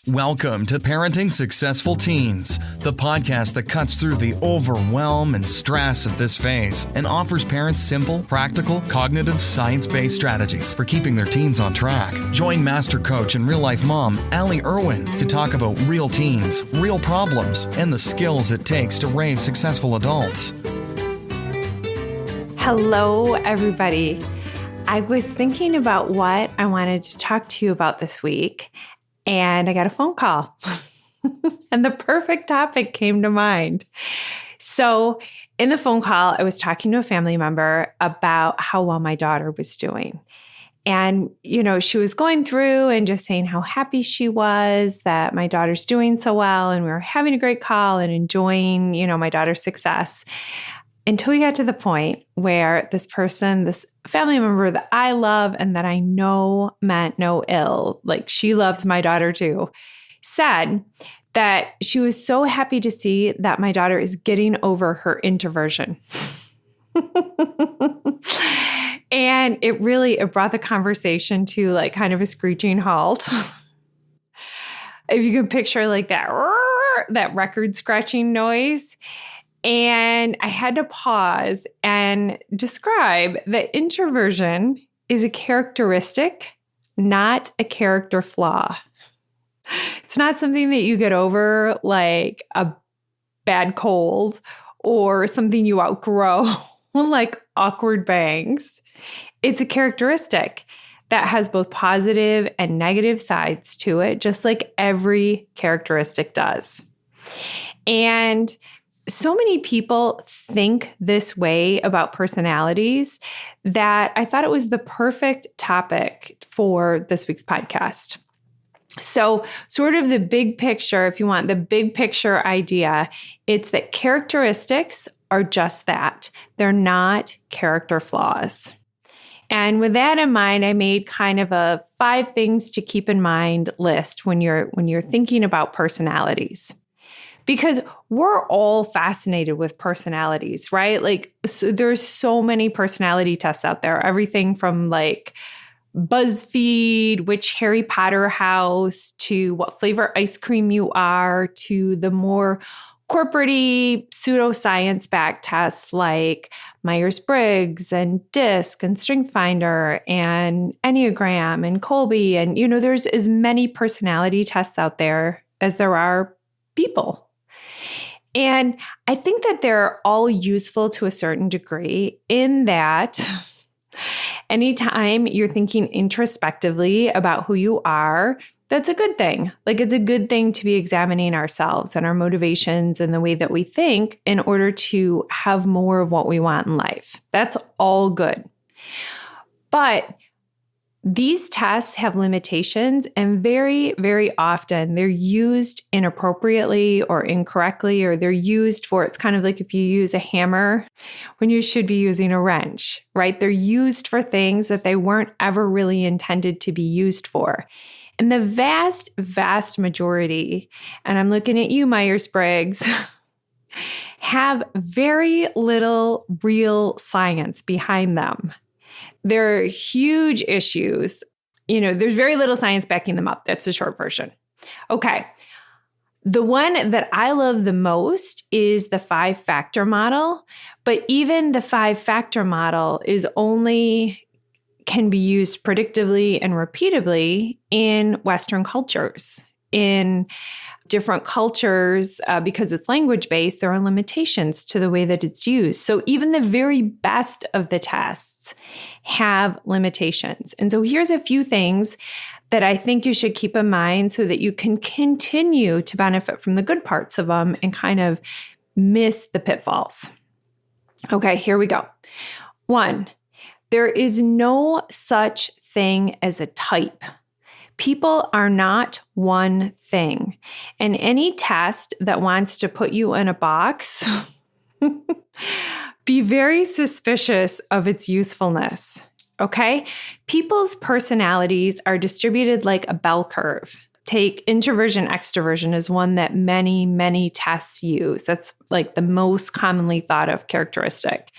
Welcome to Parenting Successful Teens, the podcast that cuts through the overwhelm and stress of this phase and offers parents simple, practical, cognitive, science-based strategies for keeping their teens on track. Join Master Coach and real-life mom, Allie Irwin, to talk about real teens, real problems, and the skills it takes to raise successful adults. Hello, everybody. I was thinking about what I wanted to talk to you about this week, and I got a phone call and the perfect topic came to mind. So in the phone call, I was talking to a family member about how well my daughter was doing. And, she was going through and just saying how happy she was that my daughter's doing so well. And we were having a great call and enjoying, my daughter's success. Until we got to the point where this family member that I love and that I know meant no ill, like she loves my daughter too, said that she was so happy to see that my daughter is getting over her introversion. And it brought the conversation to like kind of a screeching halt. If you can picture like that record scratching noise. And I had to pause and describe that introversion is a characteristic, not a character flaw. It's not something that you get over like a bad cold or something you outgrow like awkward bangs. It's a characteristic that has both positive and negative sides to it, just like every characteristic does. And so many people think this way about personalities that I thought it was the perfect topic for this week's podcast. So sort of the big picture, if you want the big picture idea, it's that characteristics are just that. They're not character flaws. And with that in mind, I made kind of a 5 things to keep in mind list when you're thinking about personalities. Because we're all fascinated with personalities, right? Like, there's so many personality tests out there. Everything from like BuzzFeed, which Harry Potter house, to what flavor ice cream you are, to the more corporate-y pseudoscience back tests like Briggs and DISC and Strength Finder and Enneagram and Colby. And, there's as many personality tests out there as there are people. And I think that they're all useful to a certain degree in that anytime you're thinking introspectively about who you are, that's a good thing. Like, it's a good thing to be examining ourselves and our motivations and the way that we think in order to have more of what we want in life. That's all good. But these tests have limitations, and very, very often they're used inappropriately or incorrectly, or they're used for, it's kind of like if you use a hammer when you should be using a wrench, right? They're used for things that they weren't ever really intended to be used for. And the vast, vast majority, and I'm looking at you, Myers-Briggs, have very little real science behind them. They're huge issues. There's very little science backing them up. That's the short version. Okay. The one that I love the most is the 5-factor model, but even the 5-factor model can be used predictively and repeatably in Western cultures. In different cultures, because it's language-based, there are limitations to the way that it's used. So even the very best of the tests have limitations. And so here's a few things that I think you should keep in mind so that you can continue to benefit from the good parts of them and kind of miss the pitfalls. Okay, here we go. 1, there is no such thing as a type. People are not one thing. And any test that wants to put you in a box, be very suspicious of its usefulness. Okay? People's personalities are distributed like a bell curve. take introversion, extroversion is one that many, many tests use. That's like the most commonly thought of characteristic.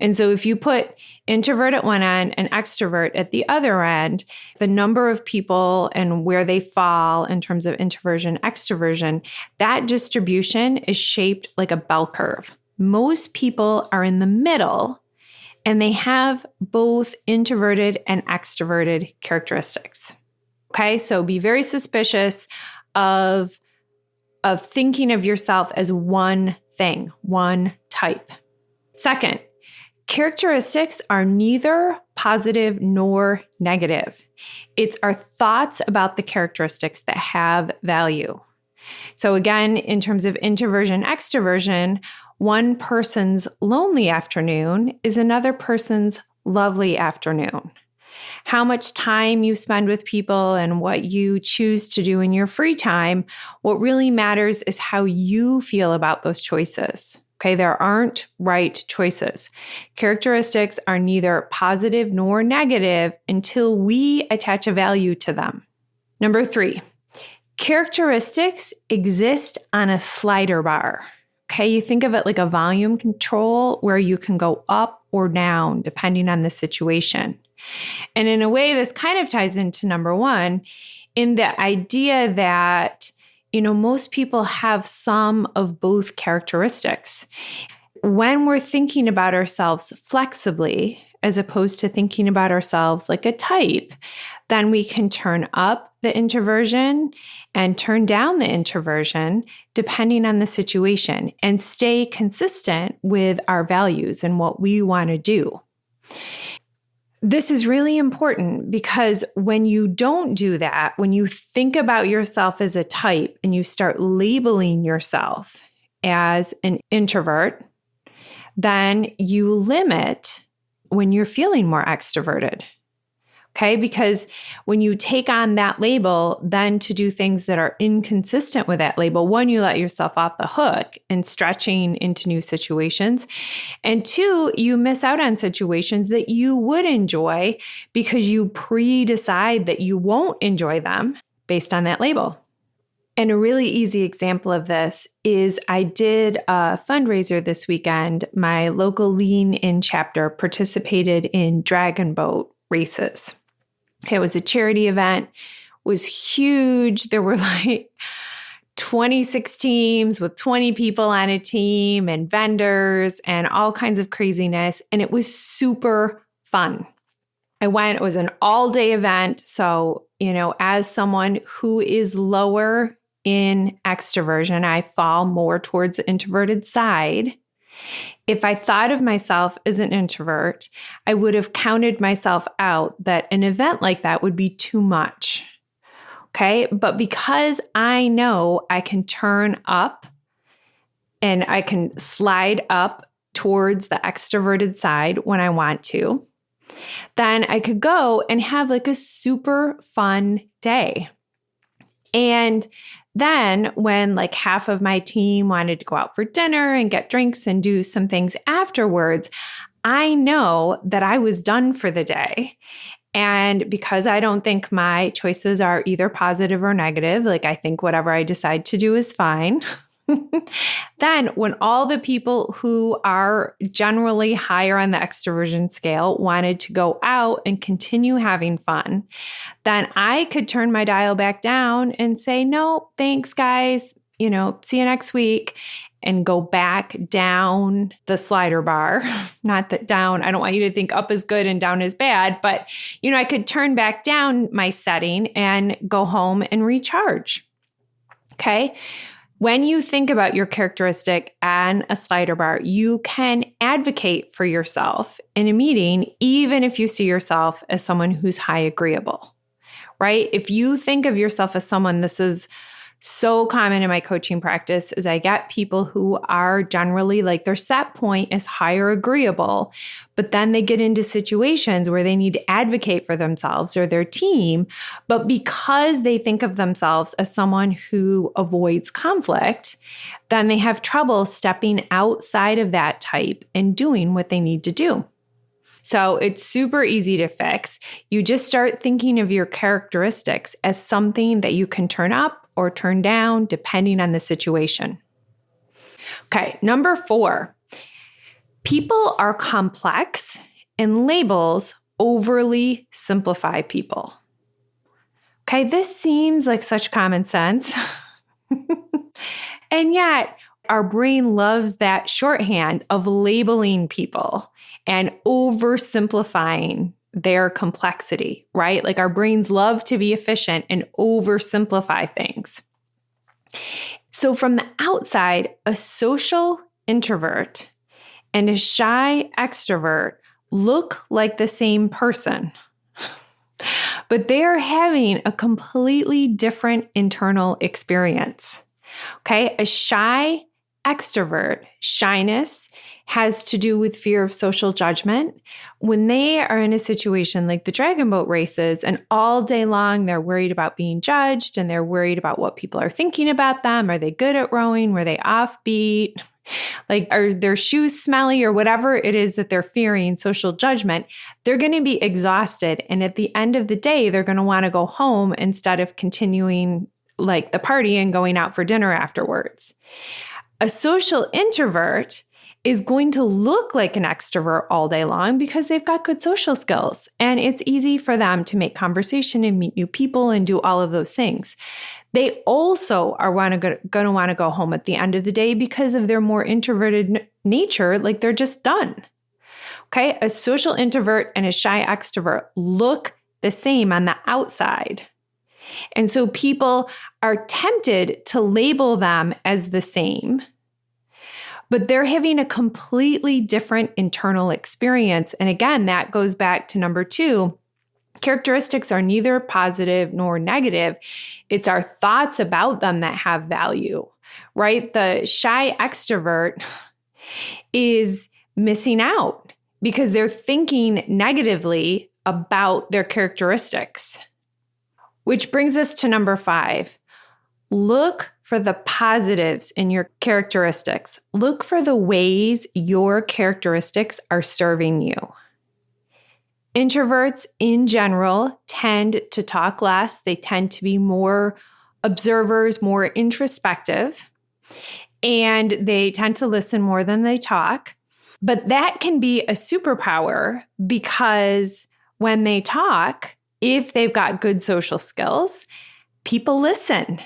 And so if you put introvert at one end and extrovert at the other end, the number of people and where they fall in terms of introversion, extroversion, that distribution is shaped like a bell curve. Most people are in the middle and they have both introverted and extroverted characteristics. Okay, so be very suspicious of thinking of yourself as one thing, one type. Second, characteristics are neither positive nor negative. It's our thoughts about the characteristics that have value. So again, in terms of introversion, extroversion, one person's lonely afternoon is another person's lovely afternoon. How much time you spend with people and what you choose to do in your free time, what really matters is how you feel about those choices. Okay, there aren't right choices. Characteristics are neither positive nor negative until we attach a value to them. Number 3, characteristics exist on a slider bar. Okay, you think of it like a volume control where you can go up or down depending on the situation. And in a way, this kind of ties into number 1 in the idea that, most people have some of both characteristics. When we're thinking about ourselves flexibly, as opposed to thinking about ourselves like a type, then we can turn up the introversion and turn down the introversion depending on the situation and stay consistent with our values and what we want to do. This is really important because when you don't do that, when you think about yourself as a type and you start labeling yourself as an introvert, then you limit when you're feeling more extroverted. Okay, because when you take on that label, then to do things that are inconsistent with that label, 1, you let yourself off the hook in stretching into new situations. And 2, you miss out on situations that you would enjoy because you pre-decide that you won't enjoy them based on that label. And a really easy example of this is I did a fundraiser this weekend. My local Lean In chapter participated in dragon boat races. It was a charity event, was huge. There were like 26 teams with 20 people on a team and vendors and all kinds of craziness. And it was super fun. I went, it was an all-day event. So, as someone who is lower in extroversion, I fall more towards the introverted side. If I thought of myself as an introvert, I would have counted myself out that an event like that would be too much. Okay. But because I know I can turn up and I can slide up towards the extroverted side when I want to, then I could go and have like a super fun day. And then when like half of my team wanted to go out for dinner and get drinks and do some things afterwards, I know that I was done for the day. And because I don't think my choices are either positive or negative, like I think whatever I decide to do is fine. Then when all the people who are generally higher on the extroversion scale wanted to go out and continue having fun, then I could turn my dial back down and say, no, thanks guys, see you next week, and go back down the slider bar. Not that down, I don't want you to think up is good and down is bad, but I could turn back down my setting and go home and recharge. Okay. When you think about your characteristic on a slider bar, you can advocate for yourself in a meeting, even if you see yourself as someone who's high agreeable, right? If you think of yourself as someone, this is so common in my coaching practice, is I get people who are generally like their set point is higher agreeable, but then they get into situations where they need to advocate for themselves or their team. But because they think of themselves as someone who avoids conflict, then they have trouble stepping outside of that type and doing what they need to do. So it's super easy to fix. You just start thinking of your characteristics as something that you can turn up or turn down depending on the situation. Okay, number 4, people are complex and labels overly simplify people. Okay, this seems like such common sense. And yet, our brain loves that shorthand of labeling people and oversimplifying their complexity, right? Like our brains love to be efficient and oversimplify things. So from the outside, a social introvert and a shy extrovert look like the same person, but they are having a completely different internal experience. Okay, a shy extrovert, shyness has to do with fear of social judgment. When they are in a situation like the dragon boat races and all day long they're worried about being judged and they're worried about what people are thinking about them. Are they good at rowing? Were they offbeat? Like, are their shoes smelly or whatever it is that they're fearing, social judgment, they're going to be exhausted. And at the end of the day, they're going to want to go home instead of continuing like the party and going out for dinner afterwards. A social introvert is going to look like an extrovert all day long because they've got good social skills and it's easy for them to make conversation and meet new people and do all of those things. They also are going to want to go home at the end of the day because of their more introverted nature, like they're just done. Okay, a social introvert and a shy extrovert look the same on the outside. And so people are tempted to label them as the same, but they're having a completely different internal experience. And again, that goes back to number 2. Characteristics are neither positive nor negative. It's our thoughts about them that have value, right? The shy extrovert is missing out because they're thinking negatively about their characteristics. Which brings us to number 5. Look for the positives in your characteristics. Look for the ways your characteristics are serving you. Introverts in general tend to talk less. They tend to be more observers, more introspective, and they tend to listen more than they talk. But that can be a superpower because when they talk, if they've got good social skills, people listen.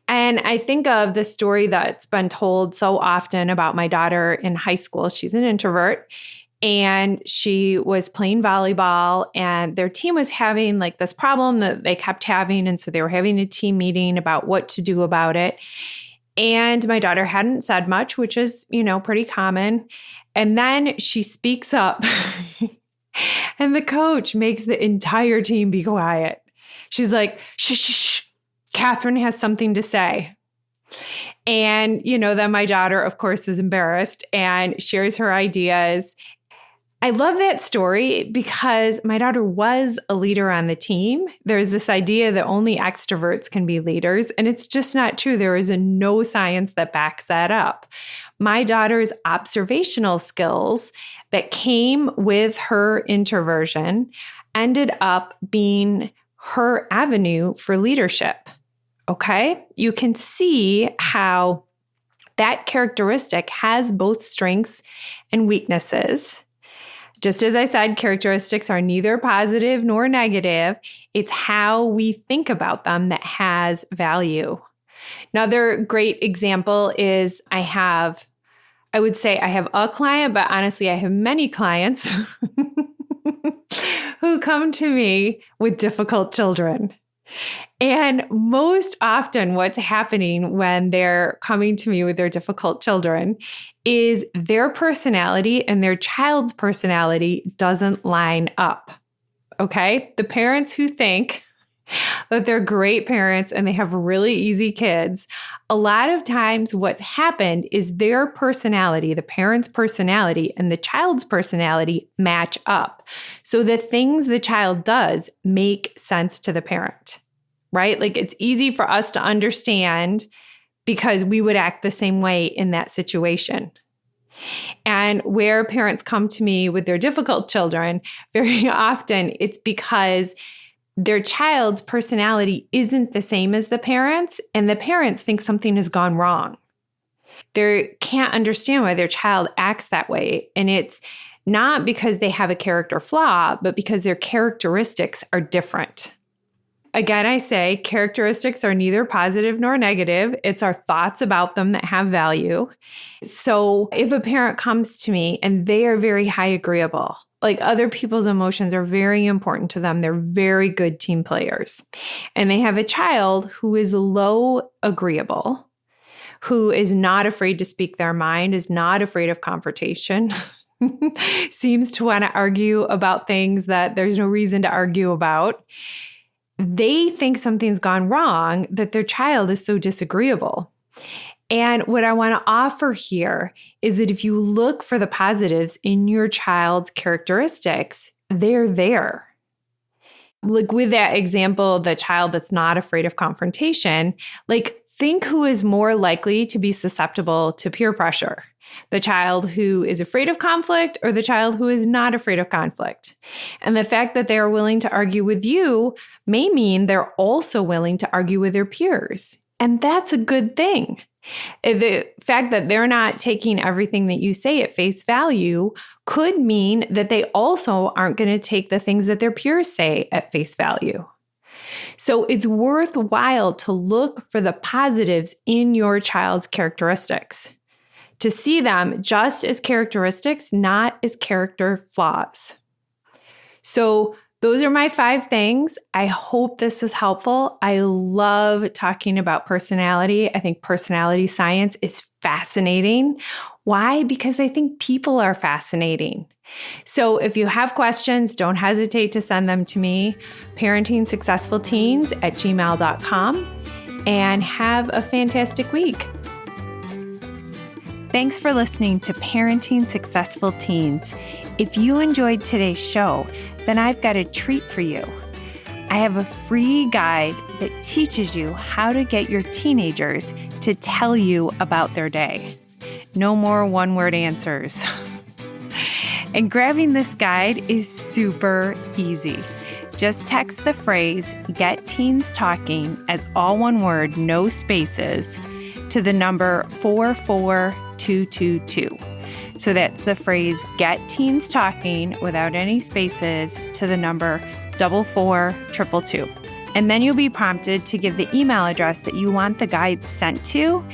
And I think of the story that's been told so often about my daughter in high school. She's an introvert and she was playing volleyball and their team was having like this problem that they kept having. And so they were having a team meeting about what to do about it. And my daughter hadn't said much, which is, pretty common. And then she speaks up. And the coach makes the entire team be quiet. She's like, shh, shh, shh. Catherine has something to say. And, then my daughter, of course, is embarrassed and shares her ideas. I love that story because my daughter was a leader on the team. There's this idea that only extroverts can be leaders, and it's just not true. There is no science that backs that up. My daughter's observational skills that came with her introversion ended up being her avenue for leadership. Okay? You can see how that characteristic has both strengths and weaknesses. Just as I said, characteristics are neither positive nor negative. It's how we think about them that has value. Another great example is I have a client, but honestly, I have many clients who come to me with difficult children. And most often what's happening when they're coming to me with their difficult children is their personality and their child's personality doesn't line up. Okay? The parents who think that they're great parents and they have really easy kids, a lot of times what's happened is their personality, the parent's personality and the child's personality match up. So the things the child does make sense to the parent, right? Like it's easy for us to understand because we would act the same way in that situation. And where parents come to me with their difficult children, very often it's because their child's personality isn't the same as the parents, and the parents think something has gone wrong. They can't understand why their child acts that way. And it's not because they have a character flaw, but because their characteristics are different. Again, I say characteristics are neither positive nor negative. It's our thoughts about them that have value. So if a parent comes to me and they are very high agreeable, like other people's emotions are very important to them, they're very good team players, and they have a child who is low agreeable, who is not afraid to speak their mind, is not afraid of confrontation, seems to want to argue about things that there's no reason to argue about, they think something's gone wrong, that their child is so disagreeable. And what I want to offer here is that if you look for the positives in your child's characteristics, they're there. Like with that example, the child that's not afraid of confrontation, like think who is more likely to be susceptible to peer pressure. The child who is afraid of conflict or the child who is not afraid of conflict. And the fact that they are willing to argue with you may mean they're also willing to argue with their peers. And that's a good thing. The fact that they're not taking everything that you say at face value could mean that they also aren't going to take the things that their peers say at face value. So it's worthwhile to look for the positives in your child's characteristics, to see them just as characteristics, not as character flaws. So those are my 5 things. I hope this is helpful. I love talking about personality. I think personality science is fascinating. Why? Because I think people are fascinating. So if you have questions, don't hesitate to send them to me, parentingsuccessfulteens@gmail.com, and have a fantastic week. Thanks for listening to Parenting Successful Teens. If you enjoyed today's show, then I've got a treat for you. I have a free guide that teaches you how to get your teenagers to tell you about their day. No more one-word answers. And grabbing this guide is super easy. Just text the phrase, "Get Teens Talking," as all one word, no spaces, to the number 44222. So that's the phrase, "Get Teens Talking," without any spaces, to the number 44222. And then you'll be prompted to give the email address that you want the guide sent to,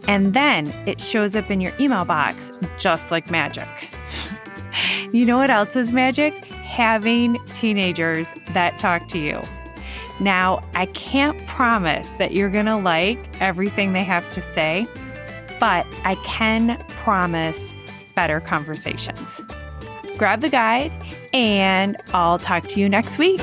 and then it shows up in your email box just like magic. You know what else is magic? Having teenagers that talk to you. Now, I can't promise that you're going to like everything they have to say, but I can promise better conversations. Grab the guide, and I'll talk to you next week.